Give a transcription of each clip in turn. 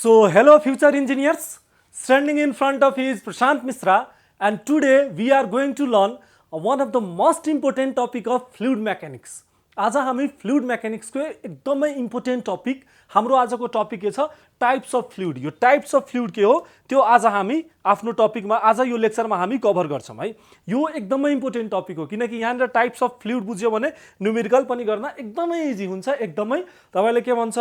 So, hello future engineers, standing in front of is Prashant Misra, and today we are going to learn one of the most important topic of fluid mechanics. आज हामी fluid मेकानिक्सको एकदमै important topic हाम्रो आजको topic के छ types of fluid. यो types of fluid के हो त्यो आज हामी आफ्नो टपिकमा आज यो लेक्चरमा हामी कभर गर्छौं है। यो एकदमै इम्पोर्टेन्ट टपिक हो किनकि यहाँनिर टाइप्स अफ फ्लुइड बुझ्यो भने न्युमेरिकल पनि गर्न एकदमै इजी हुन्छ। एकदमै तपाईले के भन्छ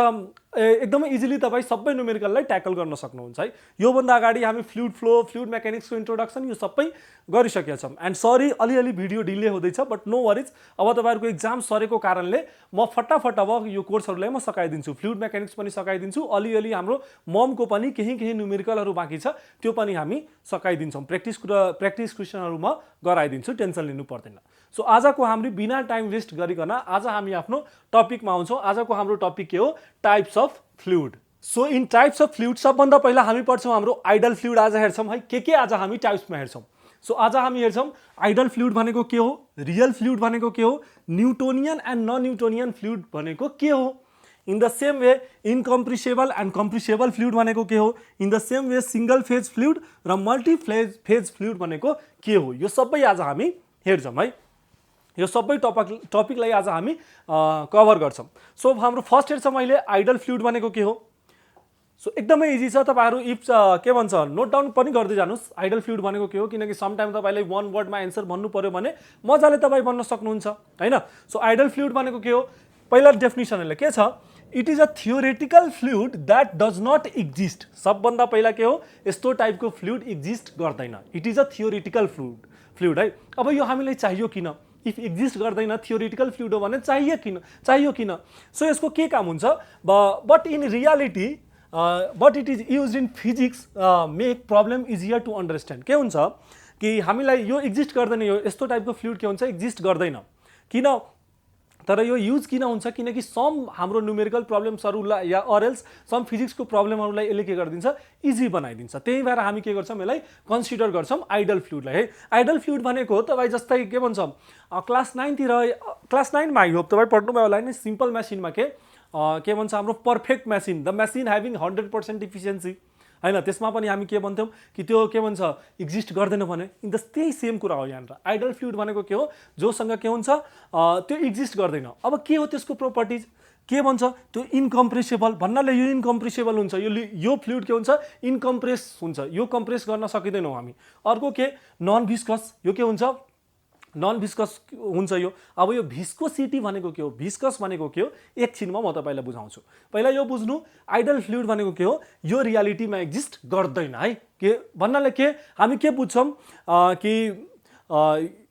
एकदमै इजिली तपाई सबै न्युमेरिकललाई ट्याकल गर्न सक्नुहुन्छ है। यो भन्दा अगाडि हामी फ्लुइड फ्लो फ्लुइड मेकानिक्सको इन्ट्रोडक्सन यो सबै गरिसकेका छौं। एन्ड सरी अलिअलि भिडियो डिले हुँदैछ बट नो वरिज, अब तपाईहरुको एक्जाम सरेको कारणले म फटाफट अब यो कोर्सहरुलाई म सकाइदिन्छु। फ्लुइड मेकानिक्स पनि सकाइदिन्छु, अलिअलि हाम्रो ममको पनि केही न्युमेरिकलहरु बाँकी छ त्यो पनि हामी सकाइदिन्छौं। प्र्याक्टिस क्वेशनहरु म गराइदिन्छु, टेन्सन लिनु पर्दैन। सो आजको हाम्रो बिना टाइम वेस्ट गरिकन आज हामी आफ्नो टपिकमा आउँछौं। आजको हाम्रो टपिक के हो types of fluid. So in types of fluid सबभन्दा पहिला हामी पढ्छौं हाम्रो आइडल फ्लुइड आज हेर्छौं है। के आज हामी टाइप्समा हेर्छौं। सो आज हामी हेर्छौं आइडल फ्लुइड भनेको के हो, रियल फ्लुइड भनेको के हो, Newtonian and non Newtonian fluid भनेको के हो। In the same way incompressible and compressible fluid भनेको के हो। In the same way single phase fluid र मल्टी फेज फ्लुइड भनेको के हो। यो सबै आज हामी हेर्छौं है। यो सबै टपिकलाई आज हामी कभर गर्छौं। सो हाम्रो फर्स्ट हेर्छौं अहिले आइडल फ्लुइड भनेको के हो। सो एकदमै इजी छ, तपाईहरु इफ के भन्छ नोट डाउन पनि गर्दै जानुस् आइडल फ्लुइड भनेको के हो, किनकि सम टाइम तपाईले वन वर्डमा एन्सर भन्नु पर्यो भने मजाले तपाई भन्न सक्नुहुन्छ हैन। सो आइडल फ्लुइड भनेको के हो, पहिला डेफिनिसनले के छ, it is a theoretical fluid that does not exist. सबभन्दा पहिला के हो, यस्तो टाइपको फ्लुइड एक्जिस्ट गर्दैन। It is a theoretical fluid है। अब यो हामीलाई चाहियो किन, इफ एक्जिस्ट गर्दैन थियोरेटिकल फ्लुइड हो भने चाहियो किन। सो यसको के काम हुन्छ, but in reality but it is used in physics make problem easier to understand. के हुन्छ कि हामीलाई यो एक्जिस्ट गर्दैन, यो यस्तो टाइपको फ्लुइड के हुन्छ एक्जिस्ट गर्दैन किन, तर यो युज किन हुन्छ किनकि सम हाम्रो न्युमेरिकल प्रब्लम्सहरुलाई या अरेल्स सम फिजिक्सको प्रब्लमहरुलाई यसले के गरिदिन्छ इजी बनाइदिन्छ। त्यही भएर हामी के गर्छौं यसलाई कन्सिडर गर्छौं आइडल फ्लुइडलाई है। आइडल फ्लुइड भनेको तपाई जस्तै के भन्छ क्लास 9 मा आई होप तपाई पढ्नुभयो होला नि, सिम्पल मेसिनमा के भन्छ हाम्रो perfect machine, the machine having 100% efficiency हैन, त्यसमा पनि हामी के भन्थ्यौं कि त्यो के भन्छ एक्जिस्ट गर्दैन भने। इन द त्यही सेम कुरा हो यहाँनिर। आइडल फ्लुइड भनेको के हो, जोसँग के हुन्छ त्यो एक्जिस्ट गर्दैन। अब के हो त्यसको प्रोपर्टिज, के भन्छ त्यो इनकम्प्रेसेबल भन्नाले यो इनकम्प्रेसेबल हुन्छ, यो फ्लुइड के हुन्छ इनकम्प्रेस हुन्छ, यो कम्प्रेस गर्न सकिदैनौं हामी। अर्को के नन भिस्कस, यो के हुन्छ नन भिस्कस हुन्छ यो। अब यो भिस्कोसिटी भनेको के हो, भिस्कस भनेको के हो एकछिनमा म तपाईलाई बुझाउँछु। पहिला यो बुझ्नु आइडल फ्लुइड भनेको के हो, यो रियालिटीमा एक्जिस्ट गर्दैन है। के भन्नाले के हामी के बुझ्छौं कि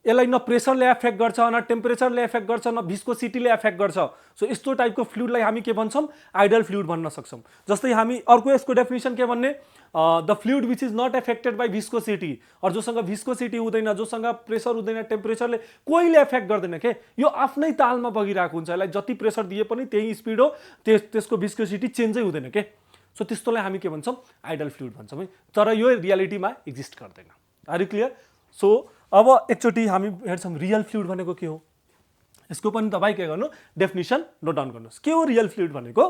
यसलाई न प्रेसरले एफेक्ट गर्छ, न टेम्परेचरले एफेक्ट गर्छ, न भिस्कोसिटीले एफेक्ट गर्छ। सो यस्तो टाइपको फ्लुइडलाई हामी के भन्छौं आइडल फ्लुइड भन्न सक्छौं। जस्तै हामी अर्को यसको डेफिनिसन के भन्ने, the fluid which is not affected by viscosity, और जोसँग भिस्कोसिटी हुँदैन, जोसँग प्रेसर हुँदैन, टेम्परेचरले कोहीले एफेक्ट गर्दैन के, यो आफ्नै तालमा बगिरहेको हुन्छ। यसलाई जति प्रेसर दिए पनि त्यही स्पिड हो, त्यसको भिस्कोसिटी चेन्जै हुँदैन के। सो त्यस्तोलाई हामी के भन्छौं आइडल फ्लुइड भन्छौं है। तर यो रियालिटीमा एक्जिस्ट गर्दैन। Are you clear. सो अब एकचोटी हामी हेर्छौं रियल फ्लुइड भनेको के हो। यसको पनि तपाई के गर्नु डेफिनिसन नोट डाउन गर्नुस्। के हो रियल फ्लुइड भनेको,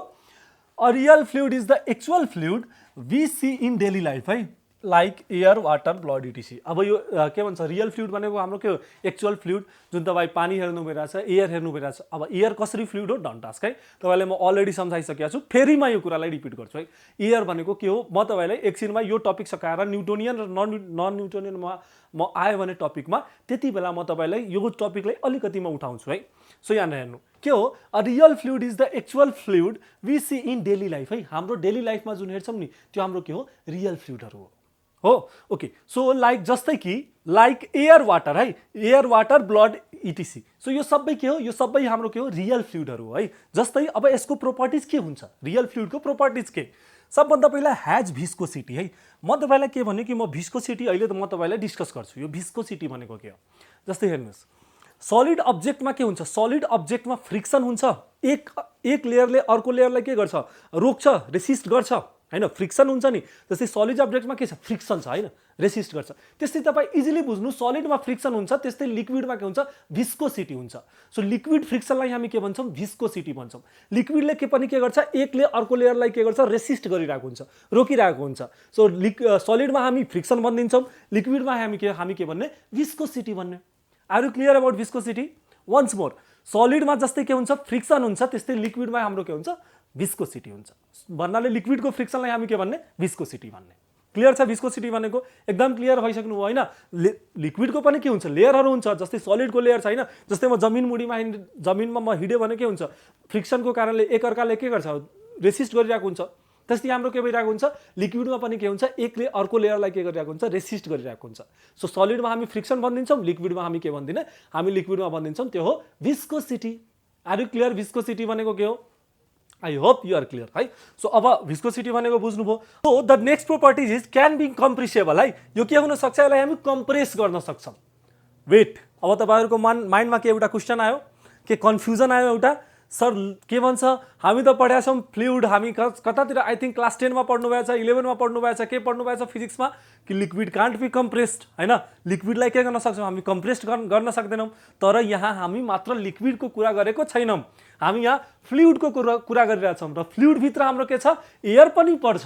a real fluid is the actual fluid we see in daily life है, like air water blood etc. अब यो के भन्छ रियल फ्लुइड भनेको हाम्रो के हो एक्चुअल फ्लुइड, जुन तपाई पानी हेर्नु भइरहेछ, एयर हेर्नु भइरहेछ। अब एयर कसरी फ्लुइड हो डोन्ट आस्क है, तपाईलाई म अलरेडी सम्झाइसकेको छु, फेरि म यो कुरालाई रिपिट गर्छु है। एयर भनेको के हो म तपाईलाई एकछिनमा यो टपिक सकाएर न्यूटोनियन र नन न्यूटोनियनमा म आए भने टपिकमा त्यति बेला म तपाईलाई यो टपिकलाई अलिकति म उठाउँछु है। सो यहाँ हेर्नु के हो, a real fluid is the actual fluid we see in daily life है। हाम्रो डेली लाइफमा जुन हेर्छौं नि त्यो हाम्रो के हो रियल फ्लुइडहरु हो। ओके, सो लाइक जस्तै कि लाइक एयर वाटर है, एयर वाटर ब्लड इटिसी। सो यो सबै के हो, यो सबै हाम्रो के हो रियल फ्लुइडहरु हो है। जस्तै अब यसको प्रोपर्टिज के हुन्छ, रियल फ्लुइडको प्रोपर्टिज के, सबभन्दा पहिला हैज भिस्कोसिटी है। म तपाईलाई के भन्ने कि म भिस्कोसिटी अहिले त म तपाईलाई डिस्कस गर्छु। यो भिस्कोसिटी भनेको के हो, जस्तै हेर्नुस् सलिड अब्जेक्टमा के हुन्छ, सलिड अब्जेक्टमा फ्रिक्सन हुन्छ, एक लेयरले अर्को लेयरलाई के गर्छ रोक्छ, रेसिस्ट गर्छ हैन, फ्रिक्सन हुन्छ नि। जस्तै सलिड अब्जेक्टमा के छ, फ्रिक्सन छ हैन, रेसिस्ट गर्छ। त्यस्तै तपाईँ इजिली बुझ्नु, सलिडमा फ्रिक्सन हुन्छ, त्यस्तै लिक्विडमा के हुन्छ, भिस्कोसिटी हुन्छ। सो लिक्विड फ्रिक्सनलाई हामी के भन्छौँ, भिस्कोसिटी भन्छौँ। लिक्विडले के पनि के गर्छ, एकले अर्को लेयरलाई के गर्छ, रेसिस्ट गरिरहेको हुन्छ, रोकिरहेको हुन्छ। सो सलिडमा हामी फ्रिक्सन भनिदिन्छौँ, लिक्विडमा हामी के भन्ने, भिस्कोसिटी भन्ने। Are you clear about viscosity? Once more, सलिडमा जस्तै के हुन्छ, फ्रिक्सन हुन्छ, त्यस्तै लिक्विडमा हाम्रो के हुन्छ, भिस्कोसिटी हुन्छ। भन्नाले लिक्विडको फ्रिक्सनलाई हामी के भन्ने, भिस्कोसिटी भन्ने। क्लियर छ भिस्कोसिटी भनेको? एकदम क्लियर भइसक्नु भयो हैन? लिक्विडको पनि के हुन्छ, लेयरहरू हुन्छ। जस्तै सलिडको लेयर छ हैन, जस्तै म जमिनमा म हिँड्यो भने के हुन्छ, फ्रिक्सनको कारणले एकअर्काले के गर्छ, रेसिस्ट गरिरहेको हुन्छ। त्यस्तै हाम्रो के भइरहेको हुन्छ, लिक्विडमा पनि के हुन्छ, एकले अर्को लेयरलाई के गरिरहेको हुन्छ, रेसिस्ट गरिरहेको हुन्छ। सो सलिडमा हामी फ्रिक्सन भनिदिन्छौँ, लिक्विडमा हामी के भन्दिनँ, हामी लिक्विडमा भनिदिन्छौँ, त्यो हो viscosity. Are you clear viscosity भनेको के हो? I hope you are clear है। सो अब भिस्कोसिटी भनेको बुझ्नुभयो। So the next properties is can be compressible है। यो के हुन सक्छ, यसलाई हामी कम्प्रेस गर्न सक्छौँ। वेट, अब तपाईँहरूको माइन्डमा के एउटा क्वेसन आयो, के कन्फ्युजन आयो एउटा, सर के भन्छ, हामी त पढेका छौँ फ्लुइड, हामी कतातिर आई थिङ्क क्लास 10 मा पढ्नु भएको छ, 11 मा पढ्नु भएको छ, के पढ्नु भएको छ फिजिक्समा, कि लिक्विड कान्ट बी कम्प्रेस्ड हैन, लिक्विडलाई के गर्न सक्छौँ, हामी कम्प्रेस्ड गर्न सक्दैनौँ। तर यहाँ हामी मात्र लिक्विडको कुरा गरेको छैनौँ, हामी यहाँ फ्लुइडको कुरा गरिरहेछौँ। र फ्लुइडभित्र हाम्रो के छ, एयर पनि पर्छ,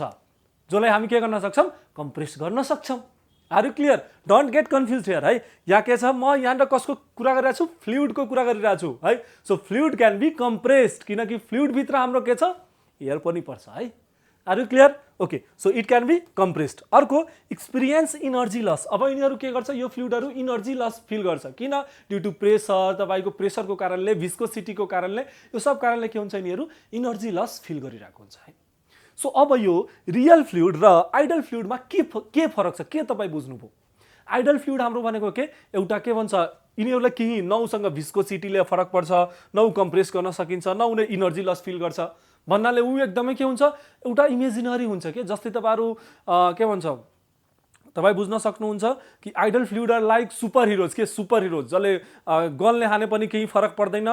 जसलाई हामी के गर्न सक्छौँ, कम्प्रेस गर्न सक्छौँ। Are you clear? Don't get confuse here है। यहाँ के छ, म यहाँनिर कसको कुरा गरिरहेको छु, फ्लुइडको कुरा गरिरहेको छु है। So fluid can be compressed, किनकि फ्लुइडभित्र हाम्रो के छ, एयर पनि पर्छ है। Are you clear? Okay, so it can be compressed. अर्को, एक्सपिरियन्स इनर्जी लस। अब यिनीहरू के गर्छ, यो फ्लुइडहरू इनर्जी लस फिल गर्छ। किन? ड्यु टु प्रेसर, तपाईँको प्रेसरको कारणले, भिस्कोसिटीको कारणले, यो सब कारणले के हुन्छ, यिनीहरू इनर्जी लस फिल गरिरहेको हुन्छ है। सो अब यो रियल फ्लुइड र आइडल फ्लुइडमा के फरक छ, के तपाईँ बुझ्नुभयो? आइडल फ्लुइड हाम्रो भनेको के, एउटा के भन्छ, यिनीहरूलाई केही नौसँग भिस्कोसिटीले फरक पर्छ, नौ कम्प्रेस गर्न सकिन्छ, न उनीहरूले इनर्जी लस फिल गर्छ भन्नाले ऊ एकदमै के हुन्छ, एउटा इमेजिनरी हुन्छ के। जस्तै तपाईँहरू के भन्छ, तपाईँ बुझ्न सक्नुहुन्छ कि ideal fluid are like super heroes के, सुपर हिरोज जसले गनले हाने पनि केही फरक पर्दैन,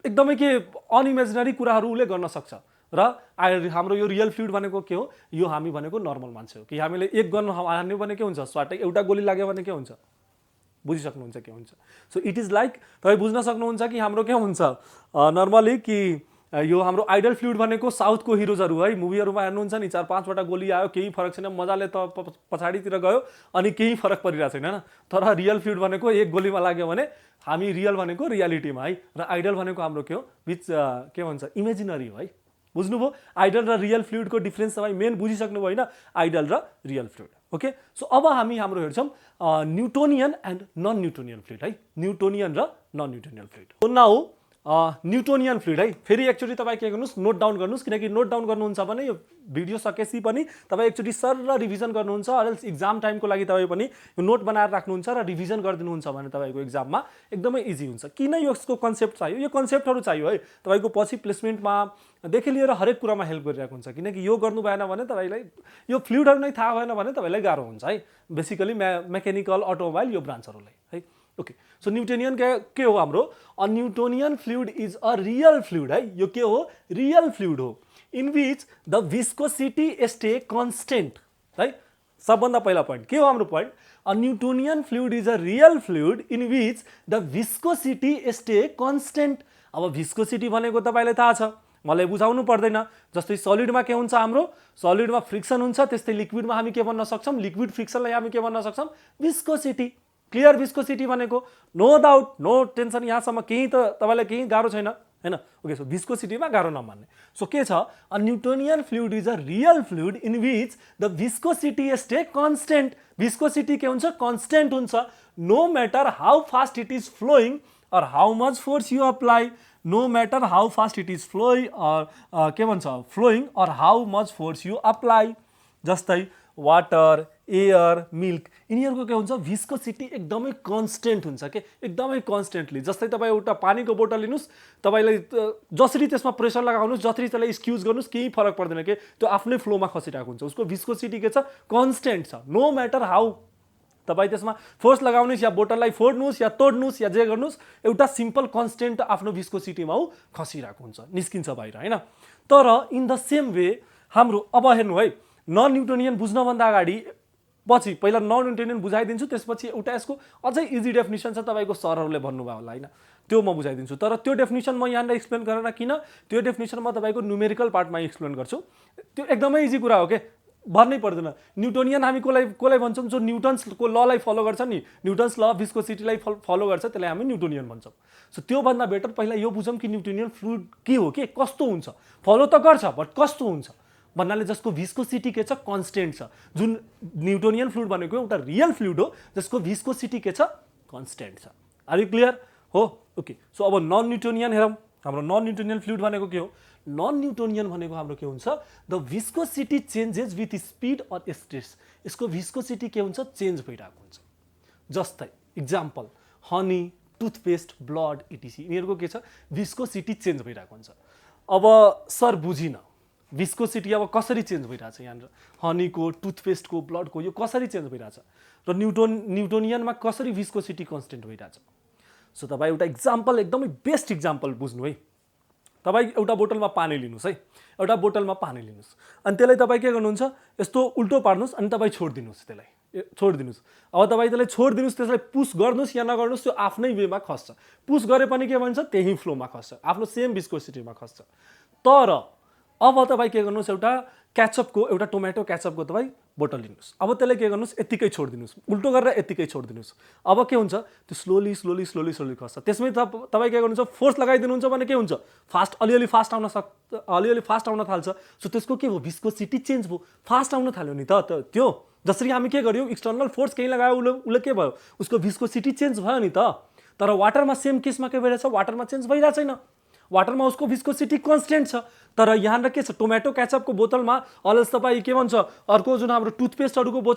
एकदमै के अनइमेजिनरी कुराहरू उसले गर्न सक्छ। र हाम्रो यो रियल फ्लुइड भनेको के हो, यो हामी भनेको नर्मल मान्छे हो कि हामीले एक गन हान्यो भने के हुन्छ, स्वाटै एउटा गोली लाग्यो भने के हुन्छ, बुझिसक्नुहुन्छ के हुन्छ। सो इट इज लाइक, तपाईँ बुझ्न सक्नुहुन्छ कि हाम्रो के हुन्छ नर्मली कि यो हाम्रो आइडल फ्लुइड भनेको साउथको हिरोजहरू है, मुभीहरूमा हेर्नुहुन्छ नि, 4-5वटा गोली आयो, केही फरक छैन, मजाले त पछाडितिर गयो अनि केही फरक परिरहेको छैन हैन। तर रियल फ्लुइड भनेको एक गोलीमा लाग्यो भने हामी रियल भनेको रियालिटीमा है, र आइडल भनेको हाम्रो के हो, विच के भन्छ, इमेजिनरी हो है। बुझ्नुभयो? आइडल र रियल फ्लुइडको डिफरेन्स तपाईँ मेन बुझिसक्नुभयो होइन, आइडल र रियल फ्लुइड। ओके, सो अब हामी हाम्रो हेर्छौँ Newtonian and non Newtonian fluid है, न्युटोनियन र non Newtonian fluid. Now Newtonian fluid है, फेरि एकचोटि तपाईँ के गर्नुहोस्, नोट डाउन गर्नुहोस्, किनकि नोट डाउन गर्नुहुन्छ भने यो भिडियो सकेपछि पनि तपाईँ एकचोटि सर र रिभिजन गर्नुहुन्छ, अरेल्स इक्जाम टाइमको लागि तपाईँ पनि यो नोट बनाएर राख्नुहुन्छ र रिभिजन गरिदिनुहुन्छ भने तपाईँको इक्जाममा एकदमै इजी हुन्छ। किन यसको कन्सेप्ट चाहियो, यो कन्सेप्टहरू चाहियो है, तपाईँको पछि प्लेसमेन्टमा देखि लिएर हरेक कुरामा हेल्प गरिरहेको हुन्छ। किनकि यो गर्नु भएन भने तपाईँलाई यो फ्लुइडहरू नै थाहा भएन भने तपाईँलाई गाह्रो हुन्छ है, बेसिकली मेकानिकल, अटोमोबाइल यो ब्रान्चहरूलाई है। ओके, सो न्युटोनियन के हो हाम्रो, a Newtonian fluid is a real fluid है, यो के हो, रियल फ्लुइड हो, in which the viscosity stay constant है। सबभन्दा पहिला पोइन्ट के हो हाम्रो point, a Newtonian fluid is a real fluid in which the viscosity stay constant. अब विस्कोसिटी भनेको तपाईँलाई थाहा छ, मलाई बुझाउनु पर्दैन। जस्तै सलिडमा के हुन्छ, हाम्रो सलिडमा फ्रिक्सन हुन्छ, त्यस्तै लिक्विडमा हामी के भन्न सक्छौँ, लिक्विड फ्रिक्सनलाई हामी के भन्न सक्छौँ, विस्कोसिटी। क्लियर? विस्कोसिटी भनेको नो डाउट, नो टेन्सन, यहाँसम्म केही त तपाईँलाई केही गाह्रो छैन हैन। ओके, सो विस्कोसिटीमा गाह्रो नमान्ने। सो के छ, a Newtonian fluid is a real fluid in which the viscosity stay constant. Viscosity के हुन्छ, कन्स्टेन्ट हुन्छ, no matter how fast it is flowing or how much force you apply, no matter how fast it is flowing or के भन्छ, flowing or how much force you apply। जस्तै water, air, milk, यिनीहरूको के हुन्छ, viscosity एकदमै constant हुन्छ के, एकदमै कन्स्टेन्टली। जस्तै तपाईँ एउटा पानीको बोतल लिनुहोस्, तपाईँलाई जसरी त्यसमा प्रेसर लगाउनुहोस्, जसरी त्यसलाई स्क्युज गर्नुहोस्, केही फरक पर्दैन के, त्यो आफ्नै फ्लोमा खसिरहेको हुन्छ, उसको विस्कोसिटी के छ, कन्स्टेन्ट छ। नो म्याटर हाउ तपाईँ त्यसमा फोर्स लगाउनुहोस्, या बोतललाई फोड्नुहोस्, या तोड्नुहोस्, या जे गर्नुहोस्, एउटा सिम्पल कन्स्टेन्ट आफ्नो विस्कोसिटीमा ऊ खसिरहेको हुन्छ, निस्किन्छ बाहिर हैन। तर इन द सेम वे हाम्रो अब हेर्नु है नन न्युटोनियन बुझ्नभन्दा अगाडि पछि पहिला नन न्युटोनियन बुझाइदिन्छु त्यसपछि एउटा यसको अझै इजी डेफिनेसन छ तपाईँको सरहरूले भन्नुभयो होला हैन त्यो म बुझाइदिन्छु तर त्यो डेफिनेसन म यहाँनिर एक्सप्लेन गरेर किन त्यो डेफिनेसन म तपाईँको न्युमेरिकल पार्टमा एक्सप्लेन गर्छु त्यो एकदमै इजी कुरा हो के भन्नै पर्दैन न्युटोनियन हामी कसलाई भन्छौँ जो न्युटन्सको ललाई फलो गर्छ नि न्युटन्स ल भिस्कोसिटीलाई फलो गर्छ त्यसलाई हामी न्युटोनियन भन्छौँ सो त्योभन्दा बेटर पहिला यो बुझौँ कि न्युटोनियन फ्लुइड के हो के कस्तो हुन्छ फलो त गर्छ बट कस्तो हुन्छ भन्नाले जसको भिस्कोसिटी के छ कन्स्टेन्ट छ जुन न्युटोनियन फ्लुइड भनेको एउटा रियल फ्लुइड हो जसको भिस्कोसिटी के छ कन्स्टेन्ट छ आर यु क्लियर हो ओके सो अब नन न्युटोनियन हेरौँ हाम्रो नन न्युटोनियन फ्लुइड भनेको के हो नन न्युटोनियन भनेको हाम्रो के हुन्छ the viscosity changes with speed or stress यसको भिस्कोसिटी के हुन्छ चेन्ज भइरहेको हुन्छ जस्तै example honey toothpaste blood etc यिनीहरूको के छ भिस्कोसिटी चेन्ज भइरहेको हुन्छ अब सर बुझिन भिस्कोसिटी अब कसरी चेन्ज भइरहेछ यहाँनिर हनीको टुथपेस्टको ब्लडको यो कसरी चेन्ज भइरहेछ र न्युटोनियनमा कसरी भिस्कोसिटी कन्स्टेन्ट भइरहेछ सो तपाईँ एउटा इक्जाम्पल एकदमै बेस्ट इक्जाम्पल बुझ्नु है तपाईँ एउटा बोतलमा पानी लिनुहोस् है एउटा बोतलमा पानी लिनुहोस् अनि त्यसलाई तपाईँ के गर्नुहुन्छ यस्तो उल्टो पार्नुहोस् अनि तपाईँ छोडिदिनुहोस् त्यसलाई छोडिदिनुहोस् अब तपाईँ त्यसलाई छोडिदिनुहोस् त्यसलाई पुस गर्नुहोस् या नगर्नुहोस् त्यो आफ्नै वेमा खस्छ पुस गरे पनि के भन्छ त्यही फ्लोमा खस्छ आफ्नो सेम भिस्कोसिटीमा खस्छ तर अब तपाईँ के गर्नुहोस् एउटा क्याचअपको एउटा टोमेटो क्याचअपको तपाईँ बोतल लिनुहोस् अब त्यसलाई के गर्नुहोस् यत्तिकै छोडिदिनुहोस् उल्टो गरेर यत्तिकै छोडिदिनुहोस् अब के हुन्छ त्यो स्लोली स्लोली स्लोली स्लोली खस्छ त्यसमै तपाईँ के गर्नुहुन्छ फोर्स लगाइदिनुहुन्छ भने के हुन्छ अलिअलि फास्ट आउन थाल्छ सो त्यसको के भयो भिस्कोसिटी चेन्ज भयो फास्ट आउन थाल्यो नि त त्यो जसरी हामी के गर्यौँ एक्सटर्नल फोर्स केही लगायो उसले के भयो उसको भिस्कोसिटी चेन्ज भयो नि त तर वाटरमा सेम केसमा के भइरहेछ वाटरमा चेन्ज भइरहेको छैन वाटरमा उसको भिस्कोसिटी कन्स्टेन्ट छ तर यहाँनिर के छ टोमेटो क्याचअपको बोतलमा अलस तपाईँ के भन्छ अर्को जुन हाम्रो टुथपेस्टहरूको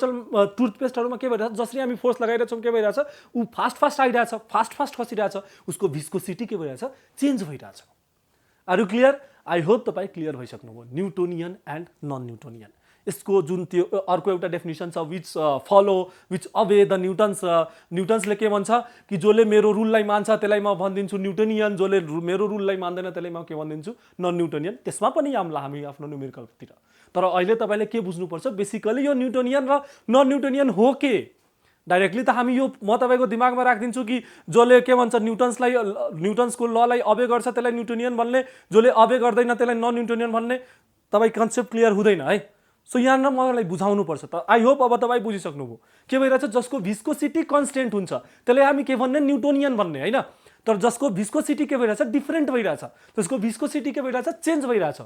टुथपेस्टहरूमा के भइरहेछ जसरी हामी फोर्स लगाइरहेछौँ के भइरहेछ ऊ फास्ट आइरहेछ फास्ट खसिरहेछ उसको भिस्कोसिटी के भइरहेछ चेन्ज भइरहेछ are you clear I hope तपाईँ क्लियर भइसक्नुभयो न्युटोनियन एन्ड नन न्युटोनियन यसको जुन त्यो अर्को एउटा डेफिनेसन छ विच अवे द न्युटन्सले के भन्छ कि जसले मेरो रुललाई मान्छ त्यसलाई म भनिदिन्छु न्युटोनियन जसले मेरो रुललाई मान्दैन त्यसलाई म के भनिदिन्छु नन न्युटोनियन त्यसमा पनि हामी आफ्नो न्युमेरिकलतिर तर अहिले तपाईँले के बुझ्नुपर्छ बेसिकली यो न्युटोनियन र नन न्युटोनियन हो के डाइरेक्टली त हामी यो म तपाईँको दिमागमा राखिदिन्छु कि जसले के भन्छ न्युटन्सको ललाई अबे गर्छ त्यसलाई न्युटोनियन भन्ने जसले अबे गर्दैन त्यसलाई नन न्युटोनियन भन्ने तपाईँ कन्सेप्ट क्लियर हुँदैन है सो यहाँनिर मलाई बुझाउनुपर्छ त आई होप अब तपाईँ बुझिसक्नुभयो के भइरहेछ जसको भिस्कोसिटी कन्स्टेन्ट हुन्छ त्यसलाई हामी के भन्ने न्युटोनियन भन्ने होइन तर जसको भिस्कोसिटी के भइरहेछ डिफ्रेन्ट भइरहेछ त्यसको भिस्कोसिटी के भइरहेछ चेन्ज भइरहेछ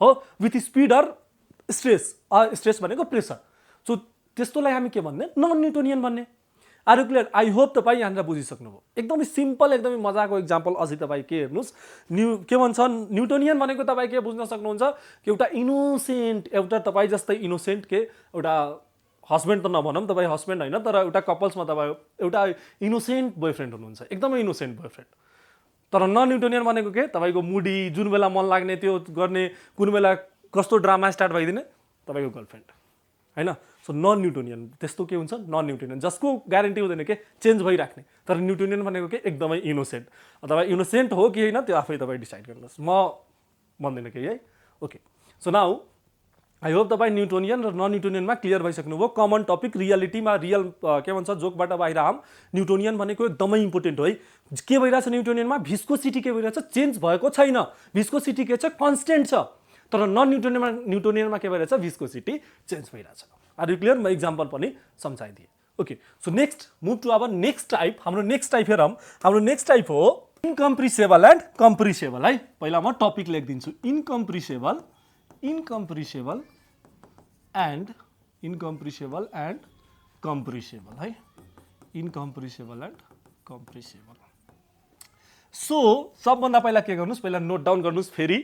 हो विथ स्पिड अर स्ट्रेस भनेको प्रेसर सो त्यस्तोलाई हामी के भन्ने नन न्युटोनियन भन्ने are you clear I hope तपाईँ यहाँनिर बुझिसक्नुभयो एकदमै सिम्पल एकदमै मजाको इक्जाम्पल अझै तपाईँ के हेर्नुहोस् के भन्छ न्युटोनियन भनेको तपाईँ के बुझ्न सक्नुहुन्छ कि एउटा इनोसेन्ट एउटा तपाईँ जस्तै इनोसेन्ट के एउटा हस्बेन्ड त नभनौँ तपाईँ हस्बेन्ड होइन तर एउटा कपल्समा तपाईँ एउटा इनोसेन्ट बोयफ्रेन्ड हुनुहुन्छ एकदमै इनोसेन्ट बोयफ्रेन्ड तर नन न्युटोनियन भनेको के तपाईँको मुडी जुन बेला मन लाग्ने त्यो गर्ने कुन बेला कस्तो ड्रामा स्टार्ट भइदिने तपाईँको गर्लफ्रेन्ड हैन सो नन न्युटोनियन त्यस्तो के हुन्छ नन न्युटोनियन जसको ग्यारेन्टी हुँदैन के चेन्ज भइराख्ने तर न्युटोनियन भनेको के एकदमै इनोसेन्ट अथवा इनोसेन्ट हो कि होइन त्यो आफै तपाईँ डिसाइड गर्नुहोस् म भन्दिनँ केही है okay so now I hope तपाईँ न्युटोनियन र नन न्युटोनियनमा क्लियर भइसक्नुभयो कमन टपिक रियालिटीमा रियल के भन्छ जोकबाट बाहिर आम न्युटोनियन भनेको एकदमै इम्पोर्टेन्ट हो है के भइरहेछ न्युटोनियनमा भिस्कोसिटी के भइरहेछ चेन्ज भएको छैन भिस्कोसिटी के छ कन्स्टेन्ट छ तर नन न्युटोनियनमा के भइरहेछ भिस्कोसिटी चेन्ज भइरहेछ आर यु क्लियर म इक्जाम्पल पनि सम्झाइदिएँ okay so next move to अब नेक्स्ट टाइप हाम्रो नेक्स्ट टाइप हेरौँ हाम्रो नेक्स्ट टाइप हो इनकम्प्रिसेबल एन्ड कम्प्रिसेबल है पहिला म टपिक लेखिदिन्छु इनकम्प्रिसेबल एन्ड कम्प्रिसेबल है इनकम्प्रिसेबल एन्ड कम्प्रिसेबल सो सबभन्दा पहिला के गर्नुहोस् पहिला नोट डाउन गर्नुहोस् फेरि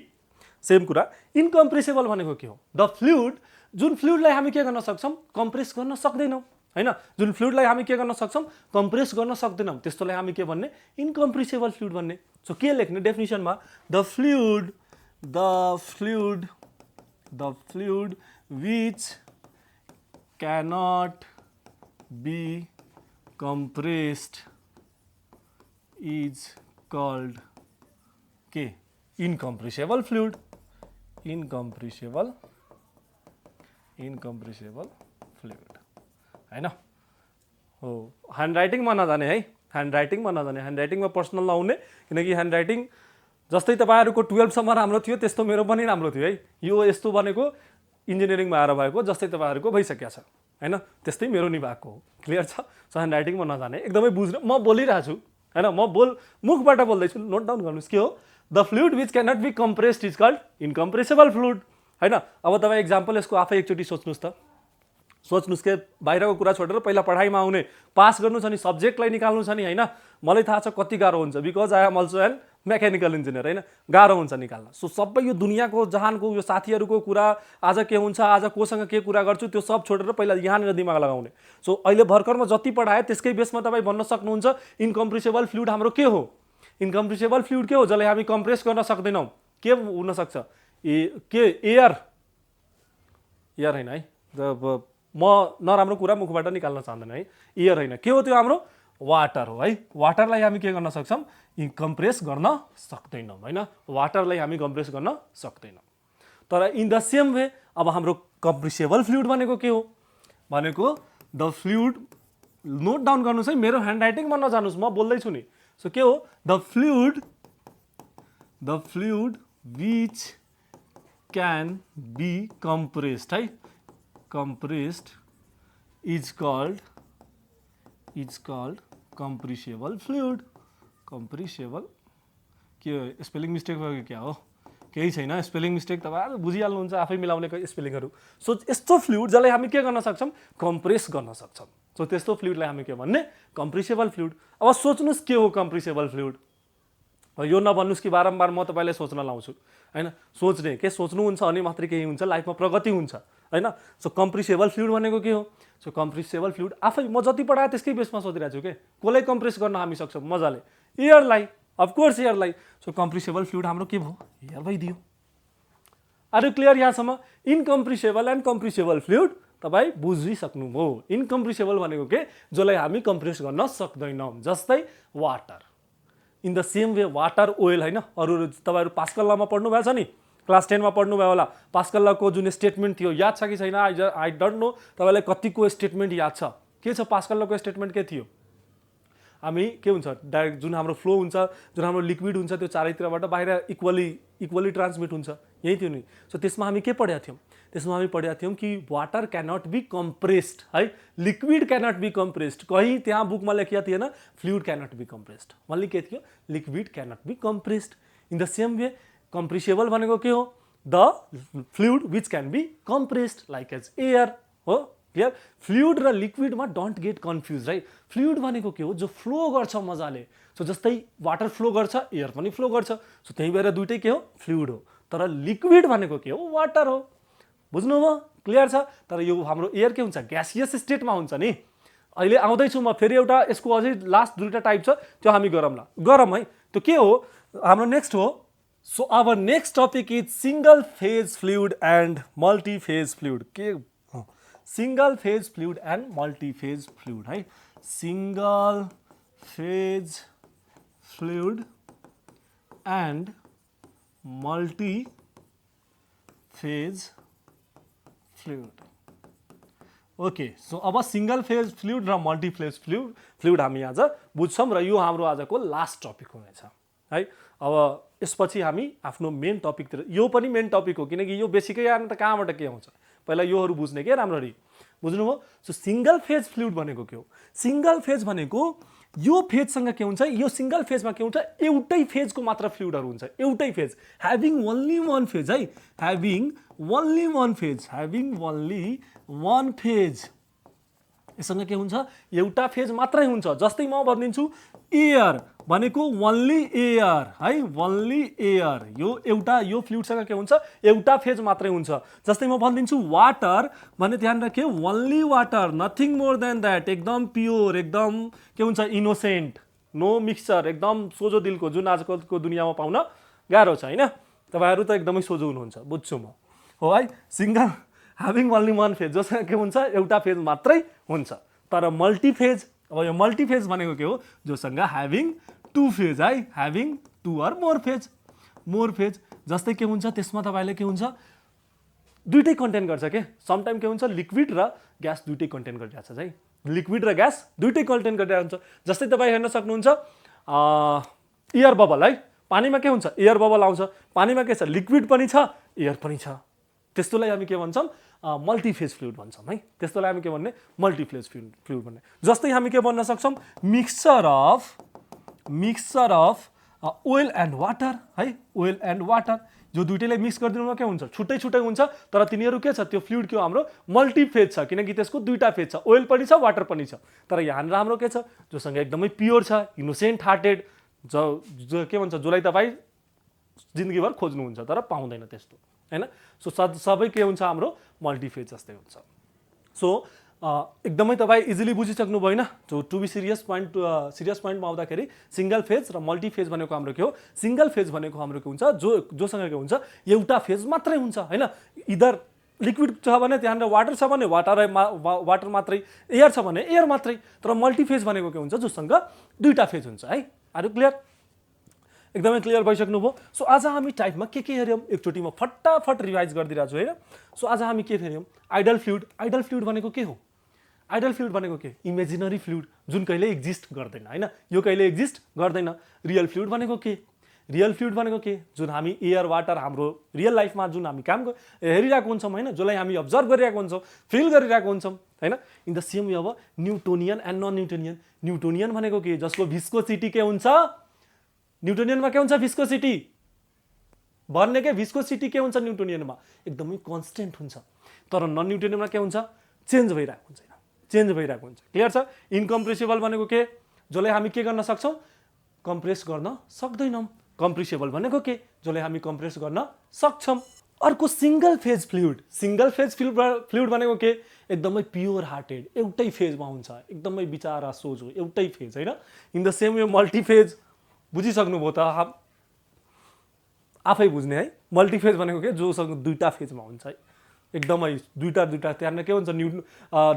सेम कुरा इनकम्प्रेसेबल भनेको के हो द फ्लुइड जुन फ्लुइडलाई हामी के गर्न सक्छौँ कम्प्रेस गर्न सक्दैनौँ हैन जुन फ्लुइडलाई हामी के गर्न सक्छौँ कम्प्रेस गर्न सक्दैनौँ त्यस्तोलाई हामी के भन्ने इनकम्प्रेसेबल फ्लुइड भन्ने सो के लेख्ने डेफिनेसनमा the fluid which cannot be compressed is called incompressible fluid incompressible fluid हैन हो ह्यान्डराइटिङमा नजाने है ह्यान्डराइटिङमा पर्सनल नहुने किनकि ह्यान्डराइटिङ जस्तै तपाईहरुको 12 सम्म राम्रो थियो त्यस्तो मेरो पनि राम्रो थियो है यो यस्तो बनेको इन्जिनियरिङमा आएर भएको जस्तै तपाईहरुको भइसक्या छ हैन त्यस्तै मेरो नि भएको हो क्लियर छ सो ह्यान्डराइटिङमा नजाने एकदमै बुझ्नु म बोलिरहेको छु हैन म मुखबाट बोल्दै छु नोट डाउन गर्नुस् के हो the fluid which can not be compressed is called incompressible fluid हैन अब तपाई एक्जाम्पल यसको आफै एकचोटी सोच्नुस् त सोच्नुस् के बाहिरको कुरा छोडेर पहिला पढाइमा आउने पास गर्नु छ नि सब्जेक्टलाई निकाल्नु छ नि हैन मलाई थाहा छ कति गाह्रो हुन्छ because I am also an mechanical engineer हैन गाह्रो हुन्छ निकाल्न सो सबै यो दुनियाँको जहानको यो साथीहरुको कुरा आज के हुन्छ आज कोसँग के कुरा गर्छु त्यो सब छोडेर पहिला यहाँनिर दिमाग लगाउने सो अहिले भर्खरमा जति पढाए त्यसकै बेसमा तपाई भन्न सक्नुहुन्छ इनकम्प्रेसिबल फ्लुइड हाम्रो के हो इनकम्प्रेसिबल फ्लुइड के हो जसलाई हामी कम्प्रेस गर्न सक्दैनौं के हुन सक्छ एयर हैन है म नराम्रो कुरा मुखबाट निकाल्न चाहन्दैन है एयर हैन के हो त्यो हाम्रो वाटर हो है वाटरलाई हामी के गर्न सक्छौं कम्प्रेस गर्न सक्दैनौं हैन वाटरलाई हामी कम्प्रेस गर्न सक्दैनौं तर इन द सेम वे अब हाम्रो कम्प्रेसिबल फ्लुइड भनेको के हो भनेको द फ्लुइड नोट डाउन गर्नुस् है मेरो ह्यान्डराइटिङमा नजानुस् म बोल्दै छु नि सो के हो the fluid which can be compressed है compressed is called compressible fluid compressible के स्पेलिङ मिस्टेक भयो कि क्या हो केही छैन स्पेलिङ मिस्टेक तपाईहरु बुझिहाल्नुहुन्छ आफै मिलाउने स्पेलिङहरु सो यस्तो फ्लुइड जसलाई हामी के गर्न सक्छौं कम्प्रेस गर्न सक्छौं सो त्यस्तो फ्लुइडलाई हामी के भन्ने कम्प्रेसिबल फ्लुइड अब सोच्नुस् के हो कम्प्रेसिबल फ्लुइड यो नभन्नुस् कि बारम्बार म तपाईलाई सोच्न लाउँछु हैन सोच्ने के सोच्नुहुन्छ अनि मात्रै केही हुन्छ लाइफमा प्रगति हुन्छ हैन सो कम्प्रेसिबल फ्लुइड भनेको के हो सो कम्प्रेसिबल फ्लुइड आफै म जति पढाए त्यसकै बेसमा सोधिरहेको छु के कोलाई कम्प्रेस गर्न हामी सक्छौं मजाले एयरलाई अफ कोर्स एयरलाई सो कम्प्रेसिबल फ्लुइड हाम्रो के भयो एयर भइदियो आर यु क्लियर यहाँसम्म इनकम्प्रेसिबल एन्ड कम्प्रेसिबल फ्लुइड तपाई बुझिसक्नुभयो इनकम्प्रेसिबल भनेको के जसलाई हामी कम्प्रेस गर्न सक्दैनौं जस्तै water in the same way water oil हैन अरु तपाईहरु पास्कल लमा पढ्नु भएको छ नि क्लास 10 मा पढ्नु भयो होला पास्कल लको जुन स्टेटमेन्ट थियो याद छ कि छैन आई डोन्ट नो तपाईलाई कतिको स्टेटमेन्ट याद छ के छ पास्कल लको स्टेटमेन्ट के थियो हामी के हुन्छ डाइरेक्ट जुन हाम्रो फ्लो हुन्छ जुन हाम्रो लिक्विड हुन्छ त्यो चारैतिरबाट बाहिर इक्वली ट्रान्समिट हुन्छ यही थियो नि सो त्यसमा हामी के पढेका थियौं त्यसमा हामी पढेका थियौं कि water can not be compressed है liquid can not be compressed कहीं त्यहाँ बुकमा लेखिया थिएन fluid can not be compressed भन्ने के थियो liquid can not be compressed in the same way compressible भनेको के हो the fluid which can be compressed like as air हो क्लियर फ्लुइड र लिक्विडमा डोन्ट गेट कन्फ्युज है फ्लुइड भनेको के हो जो फ्लो गर्छ मजाले सो जस्तै वाटर फ्लो गर्छ एयर पनि फ्लो गर्छ सो त्यही भएर दुईटै के हो फ्लुइड हो तर लिक्विड भनेको के हो वाटर हो बुझ्नुभयो क्लियर छ तर यो हाम्रो एयर के हुन्छ ग्यासियस स्टेटमा हुन्छ नि अहिले आउँदै छु म फेरि एउटा यसको अझै लास्ट दुईटा टाइप छ त्यो हामी गरौँला गरम है त्यो के हो हाम्रो नेक्स्ट हो so our next topic is single phase fluid and multi phase fluid के single phase fluid and multi phase fluid है single phase fluid and multi phase fluid okay so अब सिंगल फेज फ्लुइड र multi phase fluid हामी आज बुझ्छौं र यो हाम्रो आजको लास्ट टपिक हुनेछ है अब यसपछि हामी आफ्नो मेन टपिकतिर यो पनि मेन टपिक हो किनकि यो बेसिकै आएन त कहाँबाट के आउँछ पहिला योहरू बुझ्ने के राम्ररी बुझ्नुभयो सो सिंगल फेज फ्लुइड भनेको के हो सिंगल फेज भनेको यो फेजसँग के हुन्छ यो सिंगल फेजमा के हुन्छ एउटै फेजको मात्र फ्लुइडहरु हुन्छ एउटै phase having only one phase है ह्याभिङ ओन्ली वान फेज यससँग के हुन्छ एउटा फेज मात्रै हुन्छ जस्तै म भनिदिन्छु एयर भनेको ओन्ली एयर है ओन्ली एयर यो एउटा यो फ्लुइडसँग के हुन्छ एउटा फेज मात्रै हुन्छ जस्तै म भनिदिन्छु वाटर भने ध्यान राख्यो only water nothing more than that एकदम प्योर एकदम के हुन्छ इनोसेन्ट नो मिक्सचर एकदम सोझो दिलको जुन आजकलको दुनियाँमा पाउन गाह्रो छ हैन तपाईहरु त एकदमै सोझो हुनुहुन्छ बुझ्छु म हो है single having only one phase जसमा के हुन्छ एउटा फेज मात्रै हुन्छ तर मल्टी फेज अब यो मल्टी फेज भनेको के हो जोसँग ह्याभिङ टु फेज है having two or more phase more phase जस्तै के हुन्छ त्यसमा तपाईले के हुन्छ दुईटै कन्टेन गर्छ के समटाइम के हुन्छ लिक्विड र ग्यास दुईटै कन्टेन गरिरहेछ है लिक्विड र ग्यास दुईटै कन्टेन गरिरहेको हुन्छ जस्तै तपाईँ हेर्न सक्नुहुन्छ एयर बबल है पानीमा के हुन्छ एयर बबल आउँछ पानीमा के छ लिक्विड पनि छ एयर पनि छ त्यस्तोलाई हामी के भन्छौँ मल्टिफेज फ्लुइड भन्छौँ है त्यस्तोलाई हामी के भन्ने मल्टिफेज फ्लुइड भन्ने जस्तै हामी के भन्न सक्छौँ mixture of oil and water है ओइल एन्ड वाटर जो दुईटैलाई मिक्स गरिदिनुमा के हुन्छ छुट्टै छुट्टै हुन्छ तर तिनीहरू के छ त्यो फ्लुइड के हो हाम्रो मल्टिफेज छ किनकि त्यसको दुईटा फेज छ ओइल पनि छ वाटर पनि छ तर यहाँनिर हाम्रो के छ जोसँग एकदमै प्योर छ इनोसेन्ट हार्टेड जो के भन्छ जसलाई तपाईँ जिन्दगीभर खोज्नुहुन्छ तर पाउँदैन त्यस्तो हैन सो सबै के हुन्छ हाम्रो मल्टिफेज जस्तै हुन्छ सो एकदमै तपाईँ इजिली बुझिसक्नु भएन जो टु बी सिरियस पोइन्टमा आउँदाखेरि सिंगल फेज र मल्टिफेज भनेको हाम्रो के हो सिंगल फेज भनेको हाम्रो के हुन्छ जोसँग के हुन्छ एउटा फेज मात्रै हुन्छ हैन इदर लिक्विड छ भने त्यहाँनिर वाटर छ भने वाटर मात्रै एयर छ भने एयर मात्रै तर मल्टिफेज भनेको के हुन्छ जोसँग दुईटा फेज हुन्छ है आर यु क्लियर एकदमै क्लियर भइसक्नुभयो सो आज हामी टाइपमा के हेर्यौँ एकचोटिमा फटाफट रिभाइज गरिदिरहेको छु हैन सो आज हामी के हेर्यौँ आइडल फ्लुइड भनेको के हो आइडल फ्लुइड भनेको के इमेजिनरी फ्लुइड जुन कहिले एक्जिस्ट गर्दैन हैन यो कहिले एक्जिस्ट गर्दैन रियल फ्लुइड भनेको के जुन हामी एयर वाटर हाम्रो रियल लाइफमा जुन हामी काम हेरिरहेको हुन्छौँ हैन जसलाई हामी अब्जर्भ गरिरहेको हुन्छौँ फिल गरिरहेको हुन्छौँ हैन इन द सेम वे अब न्युटोनियन एन्ड नन न्युटोनियन भनेको के जसको भिस्कोसिटी के हुन्छ न्युटोनियनमा के हुन्छ भिस्कोसिटी भन्ने के भिस्कोसिटी के हुन्छ न्युटोनियनमा एकदमै कन्स्टेन्ट हुन्छ तर नन न्युटोनियनमा के हुन्छ चेन्ज भइरहेको हुन्छ क्लियर छ इनकम्प्रेसिबल भनेको के जसलाई हामी के गर्न सक्छौँ कम्प्रेस गर्न सक्दैनौँ कम्प्रेसिबल भनेको के जसलाई हामी कम्प्रेस गर्न सक्छौँ अर्को सिंगल फेज फ्लुइड भनेको के एकदमै प्योर हार्टेड एउटै फेजमा हुन्छ एकदमै बिचारा सोझो एउटै फेज हैन इन द सेम वे मल्टिफेज बुझिसक्नुभयो त आफै बुझ्ने है मल्टिफेज भनेको के जोसँग दुईटा फेजमा हुन्छ है एकदमै दुईटा त्यहाँ के हुन्छ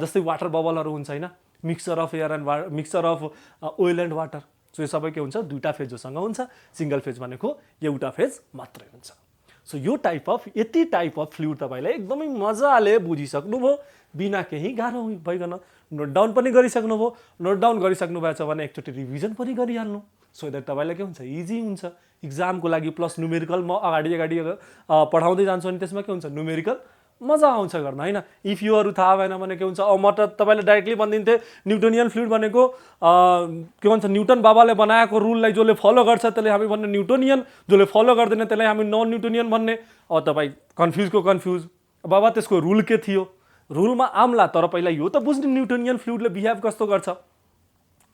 जस्तै वाटर बबलहरू हुन्छ हैन mixture of air and mixture of oil and water so यो सबै के हुन्छ दुईटा फेज जोसँग हुन्छ सिंगल फेज भनेको एउटा फेज मात्रै हुन्छ सो यो यति टाइप अफ फ्लुइड तपाईँलाई एकदमै मजाले बुझिसक्नुभयो बिना केही गाह्रो भइकन नोट डाउन पनि गरिसक्नुभयो नोट डाउन गरिसक्नु भएको छ भने एकचोटि रिभिजन पनि गरिहाल्नु सो द्याट तपाईँलाई के हुन्छ इजी हुन्छ इक्जामको लागि प्लस न्युमेरिकल म अगाडि पढाउँदै जान्छु अनि त्यसमा के हुन्छ न्युमेरिकल मजा आउँछ गर्न हैन इफ योहरू थाहा भएन भने के हुन्छ म त तपाईँलाई डाइरेक्टली भनिदिन्थेँ न्युटोनियन फ्लुइड भनेको के भन्छ न्युटन बाबाले बनाएको रुललाई जसले फलो गर्छ त्यसले हामी भन्ने न्युटोनियन जसले फलो गर्दैन त्यसलाई हामी नन न्युटोनियन भन्ने अब तपाईँ कन्फ्युज बाबा त्यसको रुल के थियो रुलमा आम्ला तर पहिला यो त बुझ्ने न्युटोनियन फ्लुइडले बिहेभ कस्तो गर्छ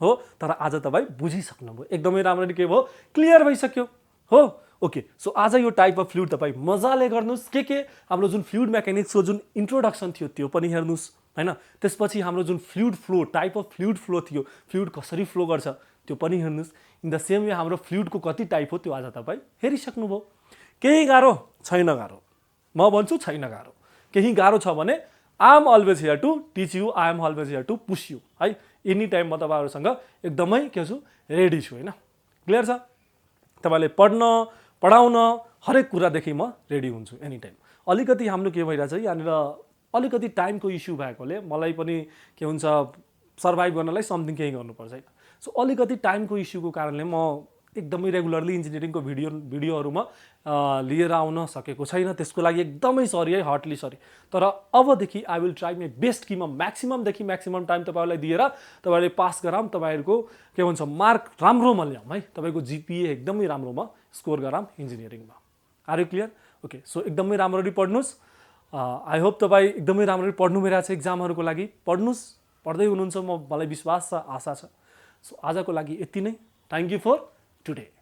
हो तर आज तपाईँ बुझिसक्नुभयो एकदमै राम्ररी के भयो क्लियर भइसक्यो हो ओके सो आज यो टाइप अफ फ्लुइड तपाईँ मजाले गर्नुहोस् के हाम्रो जुन फ्लुइड मेकानिक्सको जुन इन्ट्रोडक्सन थियो त्यो पनि हेर्नुहोस् हैन त्यसपछि हाम्रो जुन fluid flow type of fluid flow थियो फ्लुइड कसरी फ्लो गर्छ त्यो पनि हेर्नुहोस् इन द सेम वे हाम्रो फ्लुइडको कति टाइप हो त्यो आज तपाईँ हेरिसक्नुभयो केही गाह्रो छैन गाह्रो म भन्छु छैन गाह्रो केही गाह्रो छ भने I am always here to teach you I am always here to push you है एनी टाइम म तपाईँहरूसँग एकदमै के छु रेडी छु हैन क्लियर छ तपाईँले पढाउन हरेक कुरादेखि म रेडी हुन्छु एनी टाइम अलिकति हाम्रो के भइरहेछ यहाँनिर अलिकति टाइमको इस्यु भएकोले मलाई पनि के हुन्छ सर्भाइभ गर्नलाई समथिङ केही गर्नुपर्छ है सो अलिकति टाइमको इस्युको कारणले म एकदमै रेगुलरली इन्जिनियरिङको भिडियोहरूमा लिएर आउन सकेको छैन त्यसको लागि एकदमै सरी है हार्टली सरी तर अबदेखि I will try my best कि म म्याक्सिममदेखि म्याक्सिमम टाइम तपाईँहरूलाई दिएर तपाईँहरूले पास गराम तपाईँहरूको के भन्छ मार्क राम्रोमा ल्याउँ है तपाईँको जिपिए एकदमै राम्रोमा स्कोर गराम इन्जिनियरिङमा are you clear okay so एकदमै राम्ररी पढ्नुहोस् आई होप तपाईँ एकदमै राम्ररी पढ्नु भइरहेको छ इक्जामहरूको लागि पढ्नुहोस् पढ्दै हुनुहुन्छ मलाई विश्वास छ आशा छ सो आजको लागि यति नै थ्याङ्क यू फर today.